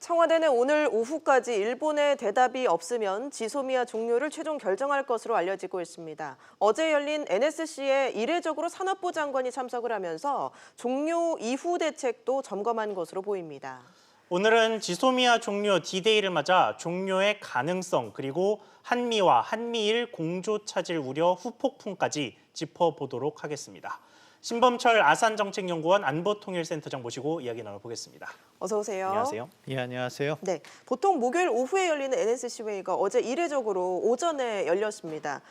청와대는 오늘 오후까지 일본의 대답이 없으면 지소미아 종료를 최종 결정할 것으로 알려지고 있습니다. 어제 열린 NSC에 이례적으로 산업부 장관이 참석을 하면서 종료 이후 대책도 점검한 것으로 보입니다. 오늘은 지소미아 종료 D-Day를 맞아 종료의 가능성 그리고 한미와 한미일 공조 차질 우려 후폭풍까지 짚어보도록 하겠습니다. 신범철 아산정책연구원 안보통일센터장 모시고 이야기 나눠보겠습니다. 어서 오세요. 안녕하세요. 예, 안녕하세요. 네, 보통 목요일 오후에 열리는 NSC 회의가 어제 이례적으로 오전에 열렸습니다.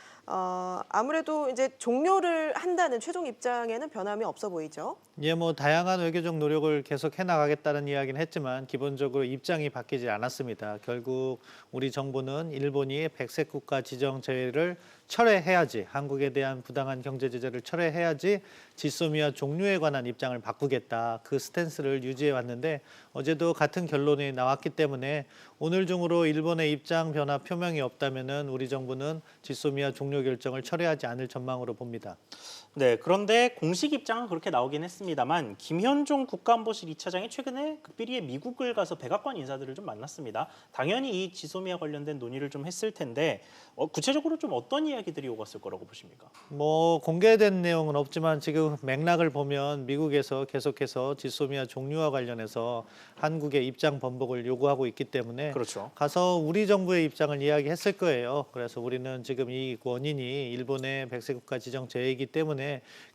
아무래도 이제 종료를 한다는 최종 입장에는 변함이 없어 보이죠. 예, 다양한 외교적 노력을 계속 해나가겠다는 이야기는 했지만 기본적으로 입장이 바뀌지 않았습니다. 결국 우리 정부는 일본이 백색 국가 지정 제외를 철회해야지, 한국에 대한 부당한 경제 제재를 철회해야지 지소미아 종료에 관한 입장을 바꾸겠다. 그 스탠스를 유지해 왔는데 어제도 같은 결론이 나왔기 때문에 오늘 중으로 일본의 입장 변화 표명이 없다면은 우리 정부는 지소미아 종료 결정을 철회하지 않을 전망으로 봅니다. 네, 그런데 공식 입장은 그렇게 나오긴 했습니다만 김현종 국가안보실 2차장이 최근에 극비리에 미국을 가서 백악관 인사들을 좀 만났습니다. 당연히 이 지소미아 관련된 논의를 좀 했을 텐데 구체적으로 좀 어떤 이야기들이 오갔을 거라고 보십니까? 공개된 내용은 없지만 지금 맥락을 보면 미국에서 계속해서 지소미아 종료와 관련해서 한국의 입장 번복을 요구하고 있기 때문에 그렇죠. 가서 우리 정부의 입장을 이야기했을 거예요. 그래서 우리는 지금 이 원인이 일본의 백색 국가 지정 제외이기 때문에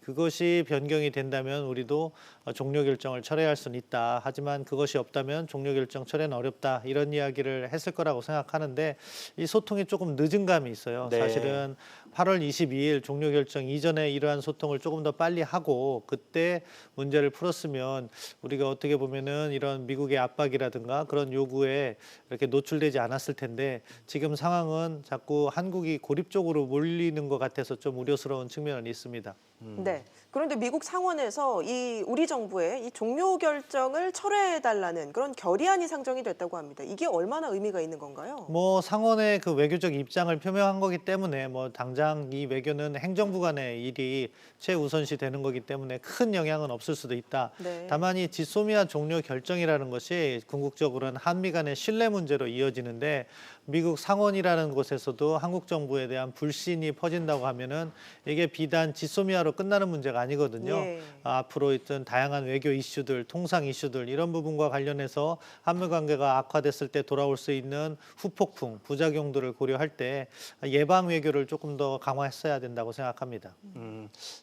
그것이 변경이 된다면 우리도 종료 결정을 철회할 수는 있다. 하지만 그것이 없다면 종료 결정 철회는 어렵다. 이런 이야기를 했을 거라고 생각하는데 이 소통이 조금 늦은 감이 있어요. 네. 사실은 8월 22일 종료 결정 이전에 이러한 소통을 조금 더 빨리 하고 그때 문제를 풀었으면 우리가 어떻게 보면은 이런 미국의 압박이라든가 그런 요구에 이렇게 노출되지 않았을 텐데 지금 상황은 자꾸 한국이 고립 쪽으로 몰리는 것 같아서 좀 우려스러운 측면은 있습니다. 네. 그런데 미국 상원에서 이 우리 정부의 이 종료 결정을 철회해달라는 그런 결의안이 상정이 됐다고 합니다. 이게 얼마나 의미가 있는 건가요? 상원의 그 외교적 입장을 표명한 거기 때문에 당장 이 외교는 행정부 간의 일이 최우선시 되는 거기 때문에 큰 영향은 없을 수도 있다. 네. 다만 이 지소미아 종료 결정이라는 것이 궁극적으로는 한미 간의 신뢰 문제로 이어지는데 미국 상원이라는 곳에서도 한국 정부에 대한 불신이 퍼진다고 하면은 이게 비단 지소미아로 끝나는 문제가 아니거든요. 예. 앞으로 있던 다양한 외교 이슈들, 통상 이슈들 이런 부분과 관련해서 한미 관계가 악화됐을 때 돌아올 수 있는 후폭풍, 부작용들을 고려할 때 예방 외교를 조금 더 강화했어야 된다고 생각합니다.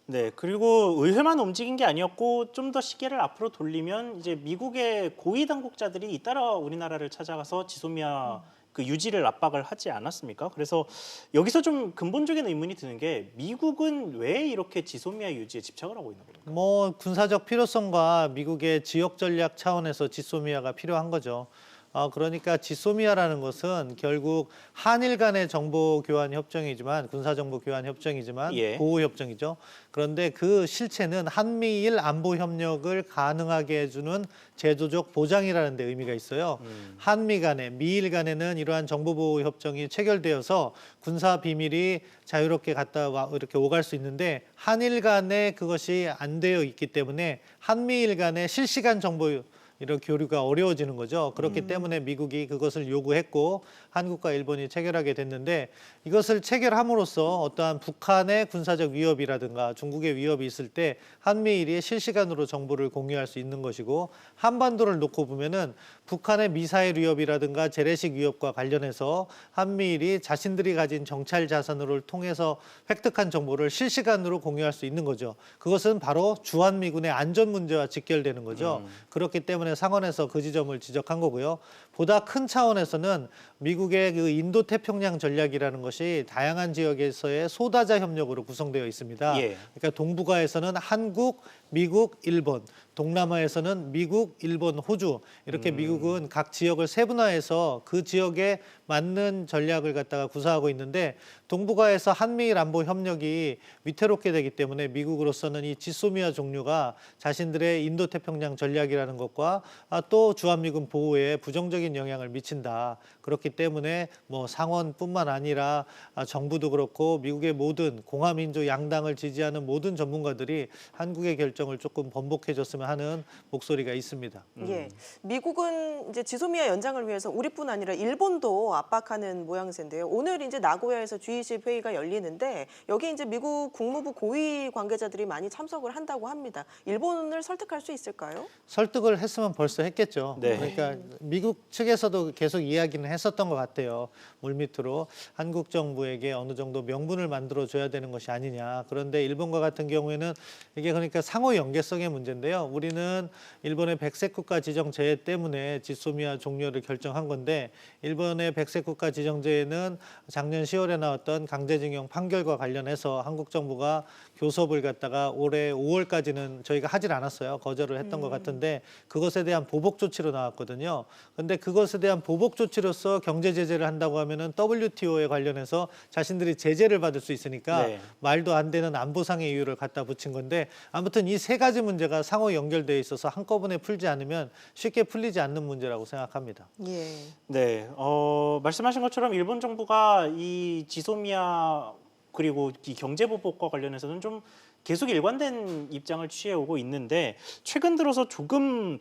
네, 그리고 의회만 움직인 게 아니었고 좀 더 시계를 앞으로 돌리면 이제 미국의 고위 당국자들이 잇따라 우리나라를 찾아가서 지소미아 그 유지를 압박을 하지 않았습니까? 그래서 여기서 좀 근본적인 의문이 드는 게 미국은 왜 이렇게 지소미아 유지에 집착을 하고 있는 겁니까? 군사적 필요성과 미국의 지역 전략 차원에서 지소미아가 필요한 거죠. 그러니까 지소미아라는 것은 결국 한일 간의 정보 교환 협정이지만 군사정보 교환 협정이지만 예. 보호 협정이죠. 그런데 그 실체는 한미일 안보 협력을 가능하게 해주는 제도적 보장이라는 데 의미가 있어요. 한미 간에 미일 간에는 이러한 정보 보호 협정이 체결되어서 군사 비밀이 자유롭게 갔다 와 이렇게 오갈 수 있는데 한일 간에 그것이 안 되어 있기 때문에 한미일 간의 실시간 정보 이런 교류가 어려워지는 거죠. 그렇기 때문에 미국이 그것을 요구했고 한국과 일본이 체결하게 됐는데 이것을 체결함으로써 어떠한 북한의 군사적 위협이라든가 중국의 위협이 있을 때 한미일이 실시간으로 정보를 공유할 수 있는 것이고 한반도를 놓고 보면은 북한의 미사일 위협이라든가 재래식 위협과 관련해서 한미일이 자신들이 가진 정찰 자산을 통해서 획득한 정보를 실시간으로 공유할 수 있는 거죠. 그것은 바로 주한미군의 안전 문제와 직결되는 거죠. 그렇기 때문에 상원에서 그 지점을 지적한 거고요. 보다 큰 차원에서는 미국의 그 인도태평양 전략이라는 것이 다양한 지역에서의 소다자 협력으로 구성되어 있습니다. 예. 그러니까 동북아에서는 한국, 미국, 일본, 동남아에서는 미국, 일본, 호주 이렇게 미국은 각 지역을 세분화해서 그 지역에 맞는 전략을 갖다가 구사하고 있는데 동북아에서 한미일 안보 협력이 위태롭게 되기 때문에 미국으로서는 이 지소미아 종류가 자신들의 인도태평양 전략이라는 것과 또 주한미군 보호에 부정적인 영향을 미친다. 그렇기 때문에 상원뿐만 아니라 정부도 그렇고 미국의 모든 공화민주 양당을 지지하는 모든 전문가들이 한국의 결정을 조금 번복해 줬으면 하는 목소리가 있습니다. 예, 미국은 이제 지소미아 연장을 위해서 우리뿐 아니라 일본도 압박하는 모양새인데요. 오늘 이제 나고야에서 G20 회의가 열리는데 여기 이제 미국 국무부 고위 관계자들이 많이 참석을 한다고 합니다. 일본을 설득할 수 있을까요? 설득을 했으면 벌써 했겠죠. 네. 그러니까 미국 측에서도 계속 이야기는 했었던 것 같아요. 물밑으로 한국 정부에게 어느 정도 명분을 만들어줘야 되는 것이 아니냐. 그런데 일본과 같은 경우에는 이게 그러니까 상호 연계성의 문제인데요. 우리는 일본의 백색 국가 지정제에 때문에 지소미아 종료를 결정한 건데 일본의 백색 국가 지정제에는 작년 10월에 나왔던 강제징용 판결과 관련해서 한국 정부가 교섭을 갖다가 올해 5월까지는 저희가 하질 않았어요. 거절을 했던 것 같은데 그것에 대한 보복 조치로 나왔거든요. 근데 그것에 대한 보복 조치로서 경제 제재를 한다고 하면은 WTO에 관련해서 자신들이 제재를 받을 수 있으니까 네. 말도 안 되는 안보상의 이유를 갖다 붙인 건데 아무튼 이 세 가지 문제가 상호 연결돼 있어서 한꺼번에 풀지 않으면 쉽게 풀리지 않는 문제라고 생각합니다. 예. 네, 말씀하신 것처럼 일본 정부가 이 지소미아 그리고 이 경제 보복과 관련해서는 좀 계속 일관된 입장을 취해오고 있는데 최근 들어서 조금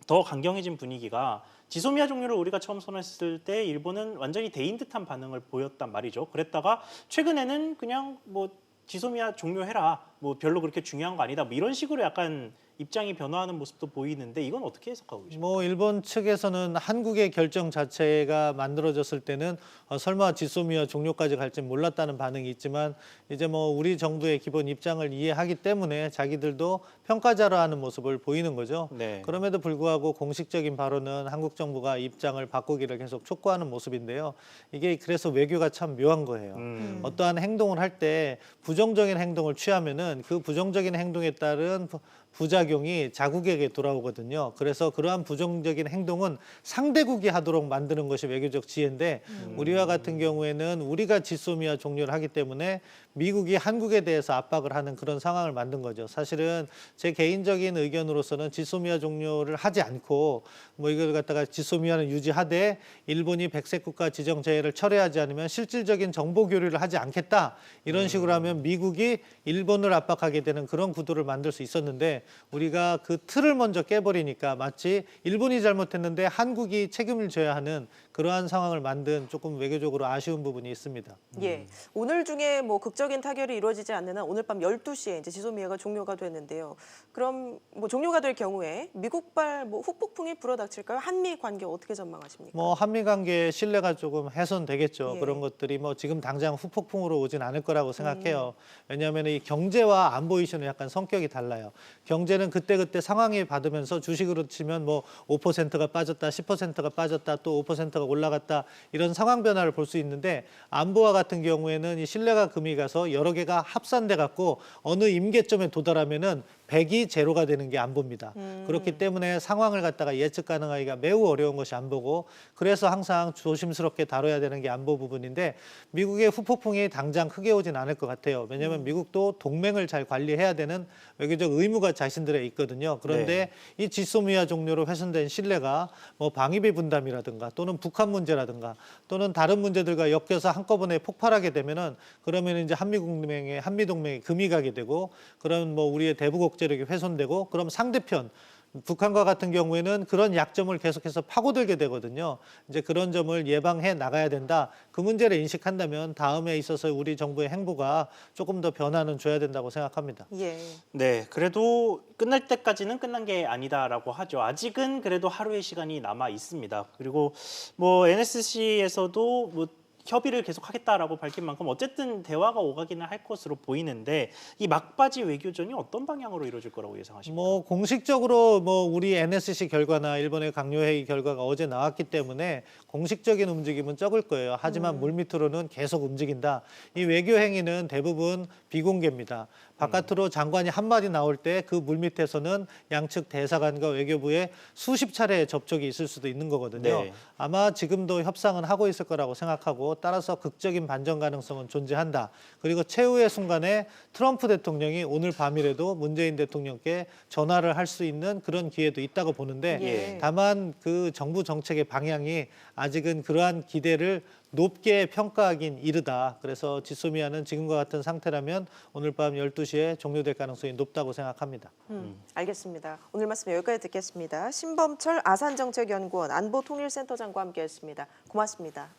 더 강경해진 분위기가 지소미아 종료를 우리가 처음 선언했을 때 일본은 완전히 대인 듯한 반응을 보였단 말이죠. 그랬다가 최근에는 그냥 뭐 지소미아 종료해라, 뭐 별로 그렇게 중요한 거 아니다, 뭐 이런 식으로 약간 입장이 변화하는 모습도 보이는데 이건 어떻게 해석하고 계십니까? 뭐 일본 측에서는 한국의 결정 자체가 만들어졌을 때는 설마 지소미아 종료까지 갈지 몰랐다는 반응이 있지만 이제 뭐 우리 정부의 기본 입장을 이해하기 때문에 자기들도 평가자로 하는 모습을 보이는 거죠. 네. 그럼에도 불구하고 공식적인 발언은 한국 정부가 입장을 바꾸기를 계속 촉구하는 모습인데요. 이게 그래서 외교가 참 묘한 거예요. 어떠한 행동을 할 때 부정적인 행동을 취하면은 그 부정적인 행동에 따른 부작용이 자국에게 돌아오거든요. 그래서 그러한 부정적인 행동은 상대국이 하도록 만드는 것이 외교적 지혜인데 우리와 같은 경우에는 우리가 지소미아 종료를 하기 때문에 미국이 한국에 대해서 압박을 하는 그런 상황을 만든 거죠. 사실은 제 개인적인 의견으로서는 지소미아 종료를 하지 않고 뭐 이걸 갖다가 지소미아는 유지하되 일본이 백색 국가 지정 제의를 철회하지 않으면 실질적인 정보 교류를 하지 않겠다. 이런 식으로 하면 미국이 일본을 압박하게 되는 그런 구도를 만들 수 있었는데 우리가 그 틀을 먼저 깨버리니까 마치 일본이 잘못했는데 한국이 책임을 져야 하는 그러한 상황을 만든 조금 외교적으로 아쉬운 부분이 있습니다. 예. 오늘 중에 뭐 극적인 타결이 이루어지지 않는 한 오늘 밤 12시에 이제 지소미아가 종료가 되는데요. 그럼 뭐 종료가 될 경우에 미국발 뭐 후폭풍이 불어닥칠까요? 한미 관계 어떻게 전망하십니까? 뭐 한미 관계의 신뢰가 조금 훼손되겠죠. 예. 그런 것들이 뭐 지금 당장 후폭풍으로 오진 않을 거라고 생각해요. 왜냐하면 이 경제와 안보 이슈는 약간 성격이 달라요. 경제는 그때그때 상황이 받으면서 주식으로 치면 뭐 5%가 빠졌다, 10%가 빠졌다, 또 5%가 올라갔다 이런 상황 변화를 볼 수 있는데 안보와 같은 경우에는 이 신뢰가 금이 가서 여러 개가 합산돼 갖고 어느 임계점에 도달하면은 100이 제로가 되는 게 안보입니다. 그렇기 때문에 상황을 갖다가 예측 가능하기가 매우 어려운 것이 안보고 그래서 항상 조심스럽게 다뤄야 되는 게 안보 부분인데 미국의 후폭풍이 당장 크게 오진 않을 것 같아요. 왜냐하면 미국도 동맹을 잘 관리해야 되는 외교적 의무가 자신들에 있거든요. 그런데 이 지소미아 종료로 훼손된 신뢰가 뭐 방위비 분담이라든가 또는 북한 문제라든가 또는 다른 문제들과 엮여서 한꺼번에 폭발하게 되면은 그러면 이제 한미 동맹에 금이 가게 되고 그런 뭐 우리의 대북 억제력이 훼손되고 그럼 상대편 북한과 같은 경우에는 그런 약점을 계속해서 파고들게 되거든요. 이제 그런 점을 예방해 나가야 된다. 그 문제를 인식한다면 다음에 있어서 우리 정부의 행보가 조금 더 변화는 줘야 된다고 생각합니다. 예. 네, 그래도 끝날 때까지는 끝난 게 아니다라고 하죠. 아직은 그래도 하루의 시간이 남아 있습니다. 그리고 뭐 NSC에서도 뭐 협의를 계속하겠다라고 밝힌 만큼 어쨌든 대화가 오가기는 할 것으로 보이는데 이 막바지 외교전이 어떤 방향으로 이루어질 거라고 예상하십니까? 뭐 공식적으로 뭐 우리 NSC 결과나 일본의 강요회의 결과가 어제 나왔기 때문에 공식적인 움직임은 적을 거예요. 하지만 물밑으로는 계속 움직인다. 이 외교 행위는 대부분 비공개입니다. 바깥으로 장관이 한마디 나올 때 그 물밑에서는 양측 대사관과 외교부에 수십 차례의 접촉이 있을 수도 있는 거거든요. 네. 아마 지금도 협상은 하고 있을 거라고 생각하고 따라서 극적인 반전 가능성은 존재한다. 그리고 최후의 순간에 트럼프 대통령이 오늘 밤이라도 문재인 대통령께 전화를 할 수 있는 그런 기회도 있다고 보는데 예. 다만 그 정부 정책의 방향이 아직은 그러한 기대를 높게 평가하긴 이르다. 그래서 지소미아는 지금과 같은 상태라면 오늘 밤 12시에 종료될 가능성이 높다고 생각합니다. 알겠습니다. 오늘 말씀 여기까지 듣겠습니다. 신범철 아산정책연구원 안보통일센터장과 함께했습니다. 고맙습니다.